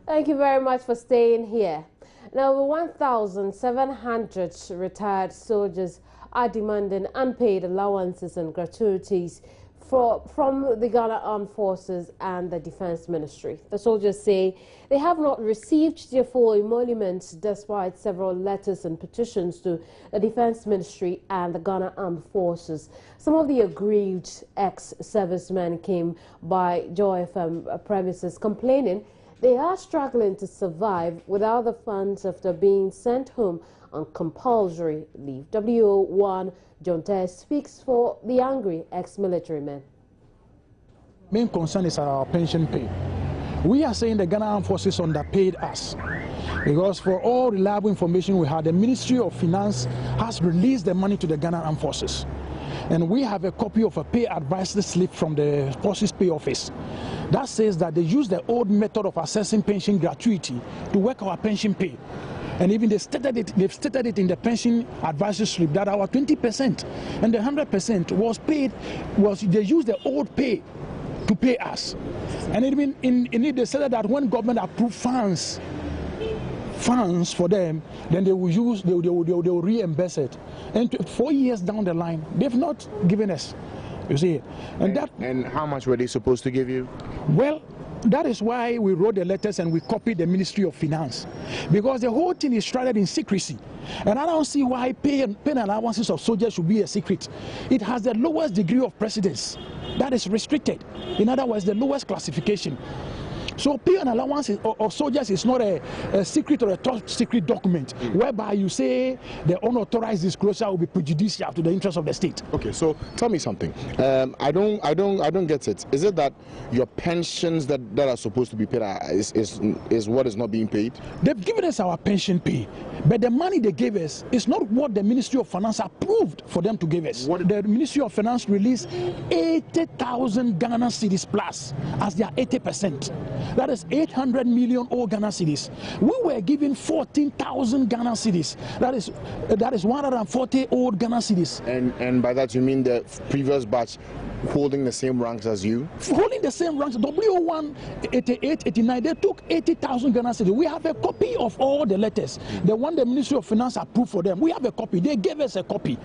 Thank you very much for staying here. Now, over 1,700 retired soldiers are demanding unpaid allowances and gratuities from the Ghana Armed Forces and the Defense Ministry. The soldiers say they have not received their full emoluments despite several letters and petitions to the Defense Ministry and the Ghana Armed Forces. Some of the aggrieved ex-servicemen came by Joy FM premises complaining they are struggling to survive without the funds after being sent home on compulsory leave. WO1 John Tess speaks for the angry ex-military men. Main concern is our pension pay. We are saying the Ghana Armed Forces underpaid us because for all reliable information we had, the Ministry of Finance has released the money to the Ghana Armed Forces. And we have a copy of a pay advisory slip from the Forces Pay Office that says that they use the old method of assessing pension gratuity to work our pension pay. And even they've stated it in the pension advisory slip that our 20% and the 100% was paid, they used the old pay to pay us. And even in it they said that when government approved funds for them, then they will reimburse it. And 4 years down the line, they've not given us. You see, and how much were they supposed to give you? Well, that is why we wrote the letters and we copied the Ministry of Finance, because the whole thing is shrouded in secrecy. And I don't see why pay and allowances of soldiers should be a secret. It has the lowest degree of precedence that is restricted. In other words, the lowest classification. So pay and allowance of soldiers is not a secret or a top secret document whereby you say the unauthorized disclosure will be prejudicial to the interest of the state. Okay, so tell me something. I don't get it. Is it that your pensions that are supposed to be paid is what is not being paid? They've given us our pension pay, but the money they gave us is not what the Ministry of Finance approved for them to give us. The Ministry of Finance released 80,000 Ghana cedis plus as their 80%. That is 800 million old Ghana cedis. We were given 14,000 Ghana cedis. That is 140 old Ghana cedis. And by that you mean the previous batch holding the same ranks as you? Holding the same ranks. W1, 88, 89, they took 80,000 Ghana cedis. We have a copy of all the letters. The one the Ministry of Finance approved for them. We have a copy. They gave us a copy.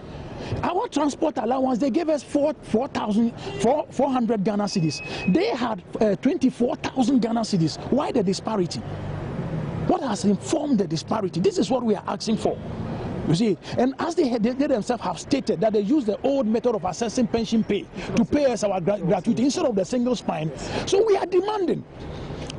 Our transport allowance, they gave us 4,400 Ghana cedis. They had 24,000 Ghana cedis. Why the disparity? What has informed the disparity? This is what we are asking for. You see, and as they themselves have stated that they use the old method of assessing pension pay to pay us our gratuity instead of the single spine. So we are demanding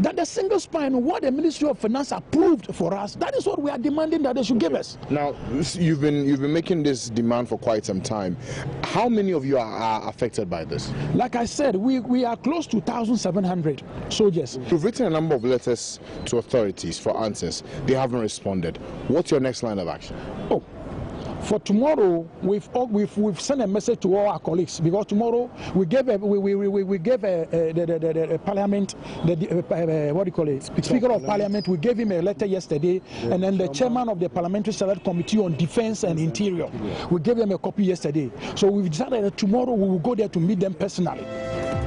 that the single spine, what the Ministry of Finance approved for us, that is what we are demanding that they should give us. Now, you've been making this demand for quite some time. How many of you are affected by this? Like I said, we are close to 1,700 soldiers. You've written a number of letters to authorities for answers. They haven't responded. What's your next line of action? Oh, for tomorrow, we've sent a message to all our colleagues, because tomorrow we gave the Parliament, what do you call it? Speaker of Parliament. We gave him a letter yesterday, and then the chairman of the Parliamentary Select Committee on Defense and Interior. We gave them a copy yesterday. So we've decided that tomorrow we will go there to meet them personally.